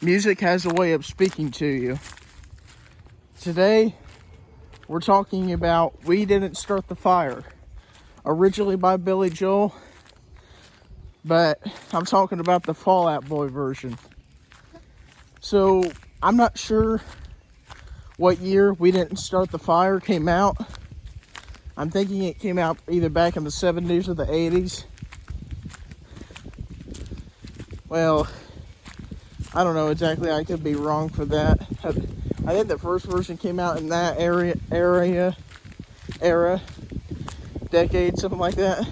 Music has a way of speaking to you. Today, we're talking about We Didn't Start the Fire, originally by Billy Joel, but I'm talking about the Fall Out Boy version. So, I'm not sure what year We Didn't Start the Fire came out. I'm thinking it came out either back in the 70s or the 80s. Well, I don't know exactly. I could be wrong for that. I think the first version came out in that era, decade, something like that.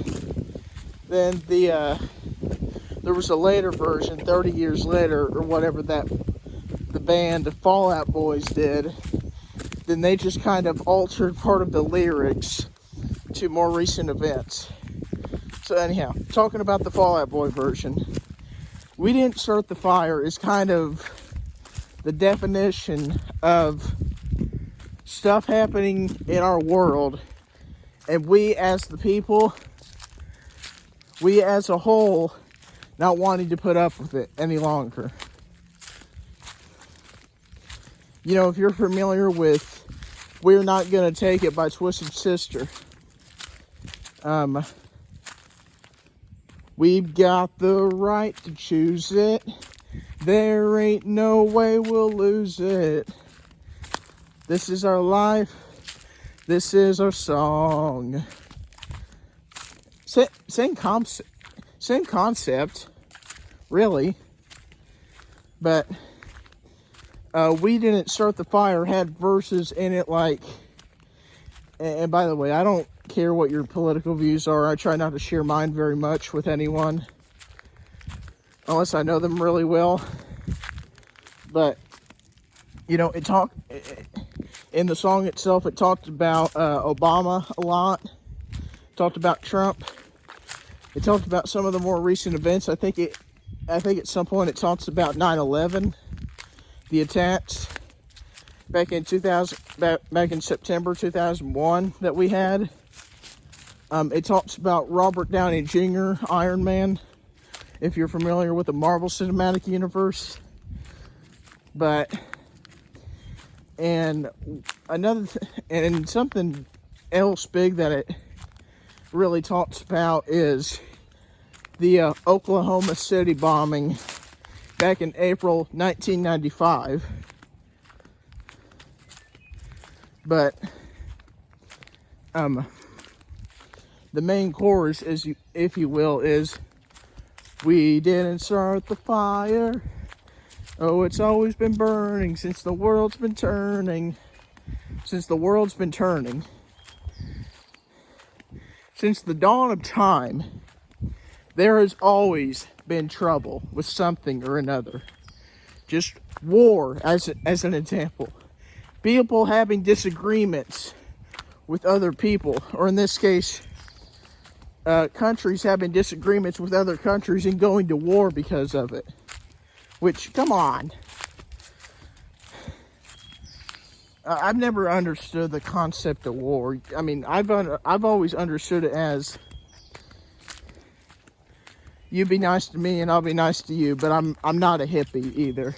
Then there was a later version, 30 years later, or whatever, that the band Fall Out Boys did. Then they just kind of altered part of the lyrics to more recent events. So anyhow, talking about the Fall Out Boy version, We Didn't Start the Fire is kind of the definition of stuff happening in our world, and we as the people, we as a whole, not wanting to put up with it any longer. You know, if you're familiar with We're Not Gonna Take It by Twisted Sister, we've got the right to choose it. There ain't no way we'll lose it. This is our life. This is our song. Same concept, really. But We Didn't Start the Fire had verses in it like, and by the way, I don't care what your political views are. I try not to share mine very much with anyone unless I know them really well. But you know, in the song itself, it talked about Obama a lot, talked about Trump, it talked about some of the more recent events. I think at some point it talks about 9/11, the attacks back in September 2001 that we had. It talks about Robert Downey Jr., Iron Man, if you're familiar with the Marvel Cinematic Universe. And something else big that it really talks about is the Oklahoma City bombing back in April 1995. But the main chorus, if you will, is we didn't start the fire. Oh, it's always been burning since the world's been turning. Since the world's been turning. Since the dawn of time, there has always been trouble with something or another. Just war, as an example. People having disagreements with other people, or in this case, countries having disagreements with other countries and going to war because of it. Which, come on. I've never understood the concept of war. I mean, I've always understood it as you be nice to me and I'll be nice to you, but I'm not a hippie either.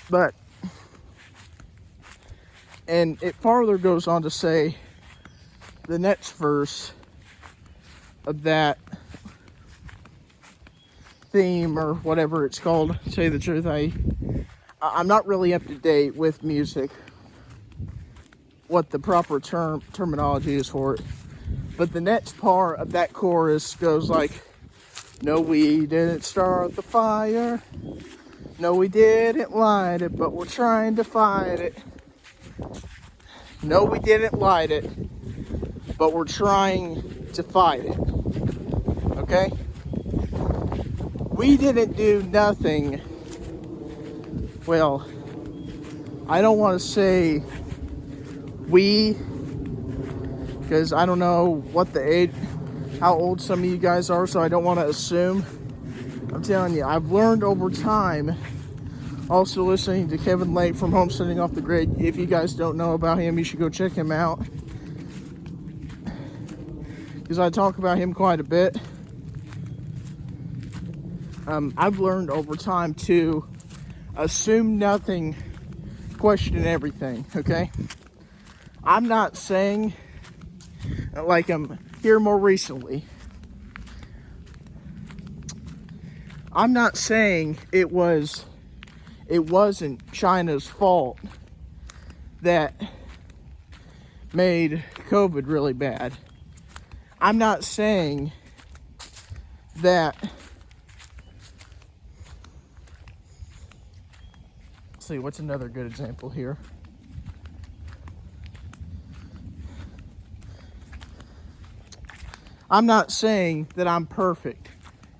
But, and it farther goes on to say, the next verse of that theme, or whatever it's called, to tell you the truth, I'm not really up to date with music, what the proper terminology is for it. But the next part of that chorus goes like, no, we didn't start the fire. No, we didn't light it, but we're trying to fight it. No, we didn't light it, but we're trying to fight it. Okay? We didn't do nothing. Well, I don't want to say we, because I don't know what the age, how old some of you guys are, so I don't want to assume. I'm telling you, I've learned over time, also listening to Kevin Lake from Homesteading Off the Grid. If you guys don't know about him, you should go check him out. because I talk about him quite a bit. I've learned over time to assume nothing, question everything, okay? I'm not saying, like I'm here more recently, I'm not saying it wasn't China's fault that made COVID really bad. I'm not saying that. Let's see, what's another good example here? I'm not saying that I'm perfect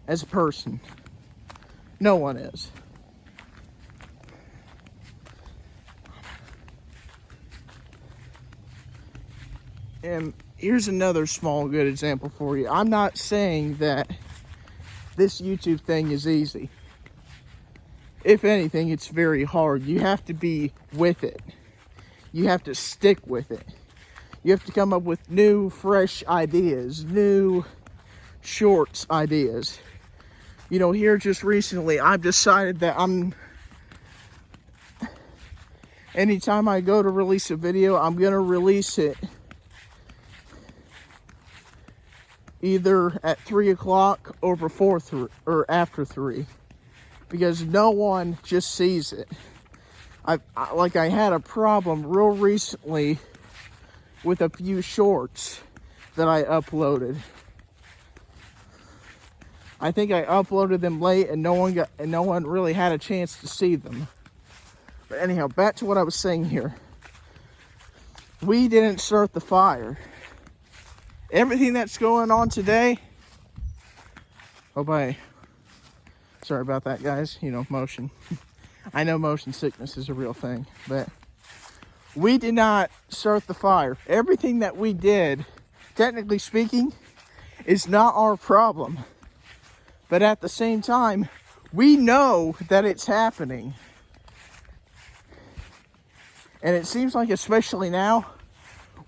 as a person. No one is. And here's another small good example for you. I'm not saying that this YouTube thing is easy. If anything, it's very hard. You have to be with it. You have to stick with it. You have to come up with new, fresh ideas, new shorts ideas. You know, here just recently, I've decided that anytime I go to release a video, I'm gonna release it either at 3 o'clock or before 3 or after 3, because no one just sees it. I had a problem real recently with a few shorts that I uploaded. I think I uploaded them late and no one really had a chance to see them. But anyhow, back to what I was saying here. We didn't start the fire. Everything that's going on today. Oh, bye. Sorry about that, guys. You know, motion. I know motion sickness is a real thing, but we did not start the fire. Everything that we did, technically speaking, is not our problem. But at the same time, we know that it's happening. And it seems like, especially now,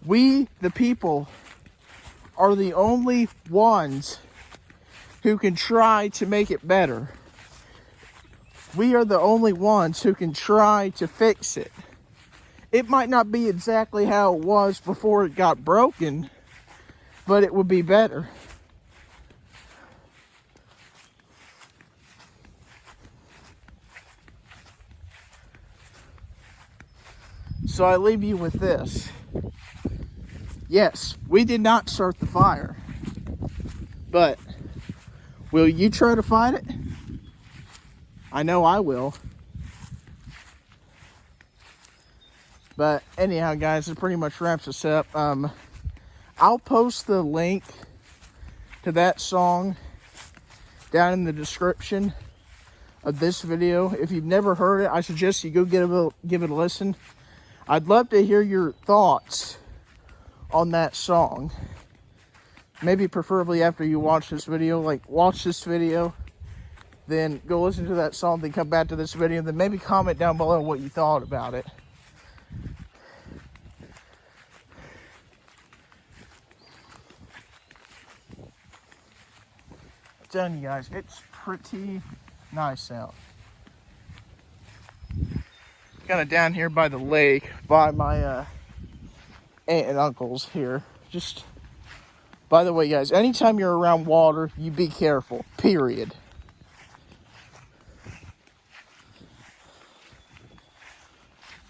we, the people, are the only ones who can try to make it better. We are the only ones who can try to fix it. It might not be exactly how it was before it got broken, but it would be better. So I leave you with this. Yes, we did not start the fire, but will you try to fight it? I know I will. But anyhow, guys, it pretty much wraps us up. I'll post the link to that song down in the description of this video. If you've never heard it, I suggest you go give it a listen. I'd love to hear your thoughts on that song. Maybe preferably after you watch this video. Like, watch this video, then go listen to that song, then come back to this video, then maybe comment down below what you thought about it. I'm telling you guys, it's pretty nice out. Kind of down here by the lake, by my aunt and uncle's here. Just, by the way, guys, anytime you're around water, you be careful, period.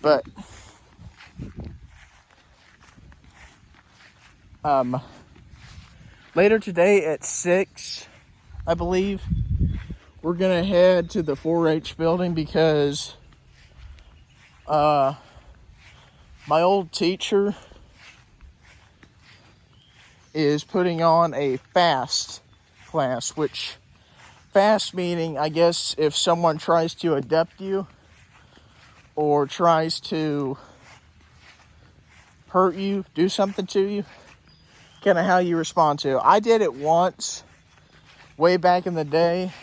But later today at 6, I believe, we're gonna head to the 4-H building because my old teacher is putting on a fast class, which fast meaning, I guess, if someone tries to abduct you or tries to hurt you, do something to you, kind of how you respond to it. I did it once, way back in the day,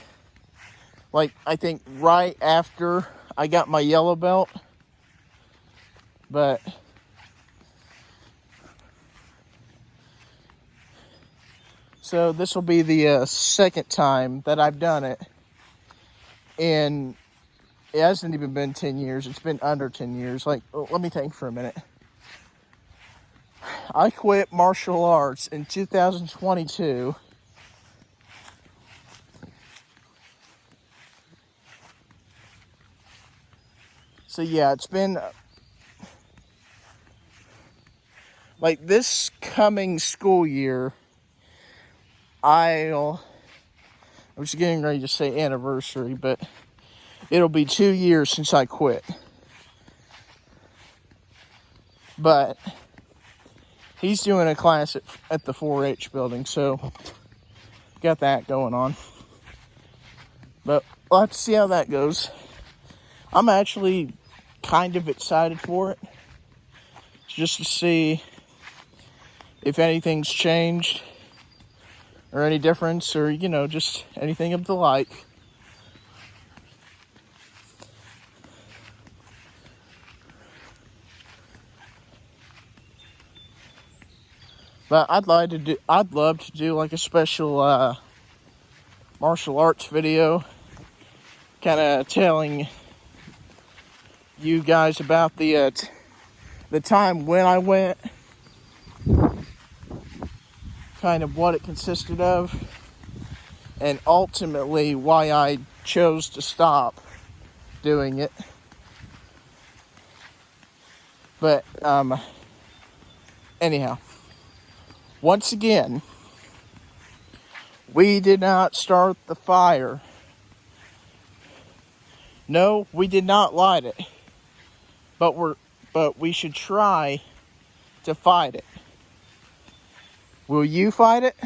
like I think right after I got my yellow belt, but So this will be the second time that I've done it. And it hasn't even been 10 years. It's been under 10 years. Like, let me think for a minute. I quit martial arts in 2022. So yeah, it's been like this coming school year, I was getting ready to say anniversary, but it'll be 2 years since I quit. But he's doing a class at the 4-H building, so got that going on. But we'll have to see how that goes. I'm actually kind of excited for it, just to see if anything's changed or any difference, or just anything of the like. But I'd love to do like a special martial arts video, kind of telling you guys about the time when I went, kind of what it consisted of, and ultimately why I chose to stop doing it. But anyhow, once again, we did not start the fire. No, we did not light it. But we should try to fight it. Will you fight it?